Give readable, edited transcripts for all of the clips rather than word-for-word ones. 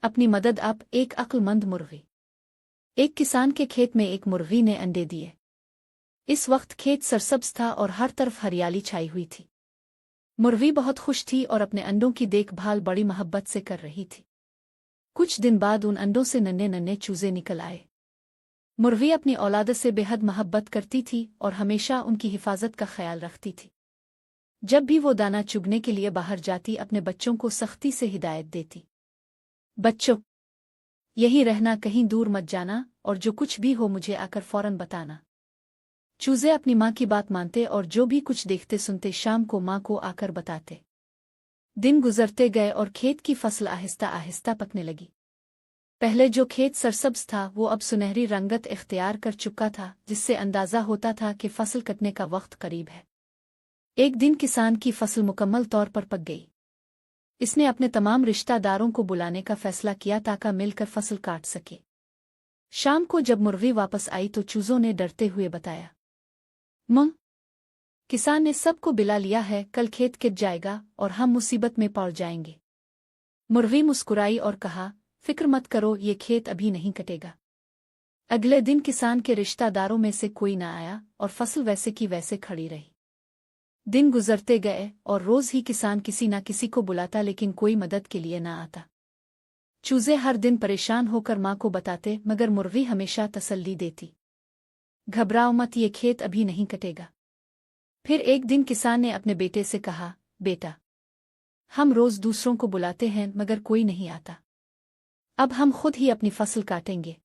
अपनी मदद आप एक अक्लमंद मुर्गी। एक किसान के खेत में एक मुर्गी ने अंडे दिए। इस वक्त खेत सरसब्ज था और हर तरफ हरियाली छाई हुई थी। मुर्गी बहुत खुश थी और अपने अंडों की देखभाल बड़ी मोहब्बत से कर रही थी। कुछ दिन बाद उन अंडों से नन्हे नन्हे चूजे निकल आए। मुर्गी अपनी औलाद से बेहद मोहब्बत करती थी और हमेशा उनकी हिफाजत का ख्याल रखती थी। जब भी वो दाना चुगने के लिए बाहर जाती अपने बच्चों को सख्ती से हिदायत देती, बच्चों, यहीं रहना, कहीं दूर मत जाना, और जो कुछ भी हो मुझे आकर फौरन बताना। चूजे अपनी माँ की बात मानते और जो भी कुछ देखते सुनते शाम को माँ को आकर बताते। दिन गुजरते गए और खेत की फसल आहिस्ता आहिस्ता पकने लगी। पहले जो खेत सरसब्ज था वो अब सुनहरी रंगत इख्तियार कर चुका था, जिससे अंदाजा होता था कि फसल कटने का वक्त करीब है। एक दिन किसान की फसल मुकम्मल तौर पर पक गई। इसने अपने तमाम रिश्तेदारों को बुलाने का फैसला किया ताकि मिलकर फसल काट सके। शाम को जब मुर्गी वापस आई तो चूजों ने डरते हुए बताया, मां, किसान ने सबको बुला लिया है, कल खेत कट जाएगा और हम मुसीबत में पड़ जाएंगे। मुर्गी मुस्कुराई और कहा, फिक्र मत करो, ये खेत अभी नहीं कटेगा। अगले दिन किसान के रिश्तेदारों में से कोई न आया और फसल वैसे की वैसे खड़ी रही। दिन गुजरते गए और रोज ही किसान किसी न किसी को बुलाता, लेकिन कोई मदद के लिए न आता। चूजे हर दिन परेशान होकर माँ को बताते, मगर मुर्गी हमेशा तसल्ली देती, घबराओ मत, ये खेत अभी नहीं कटेगा। फिर एक दिन किसान ने अपने बेटे से कहा, बेटा, हम रोज दूसरों को बुलाते हैं मगर कोई नहीं आता, अब हम खुद ही अपनी फसल काटेंगे।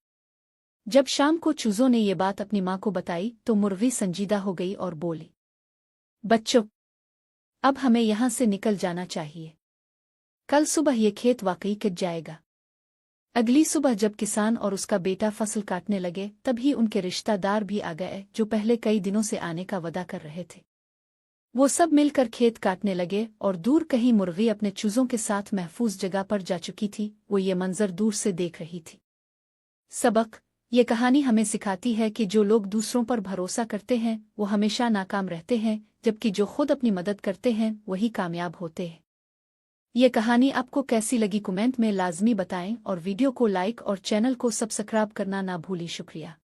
जब शाम को चूजों ने ये बात अपनी माँ को बताई तो मुर्गी संजीदा हो गई और बोली, बच्चों, अब हमें यहाँ से निकल जाना चाहिए, कल सुबह ये खेत वाकई कट जाएगा। अगली सुबह जब किसान और उसका बेटा फसल काटने लगे तभी उनके रिश्तेदार भी आ गए जो पहले कई दिनों से आने का वादा कर रहे थे। वो सब मिलकर खेत काटने लगे और दूर कहीं मुर्गी अपने चूजों के साथ महफूज जगह पर जा चुकी थी। वो ये मंजर दूर से देख रही थी। सबक, ये कहानी हमें सिखाती है कि जो लोग दूसरों पर भरोसा करते हैं वो हमेशा नाकाम रहते हैं, जबकि जो खुद अपनी मदद करते हैं वही कामयाब होते हैं। ये कहानी आपको कैसी लगी कमेंट में लाजमी बताएं और वीडियो को लाइक और चैनल को सब्सक्राइब करना ना भूलिए। शुक्रिया।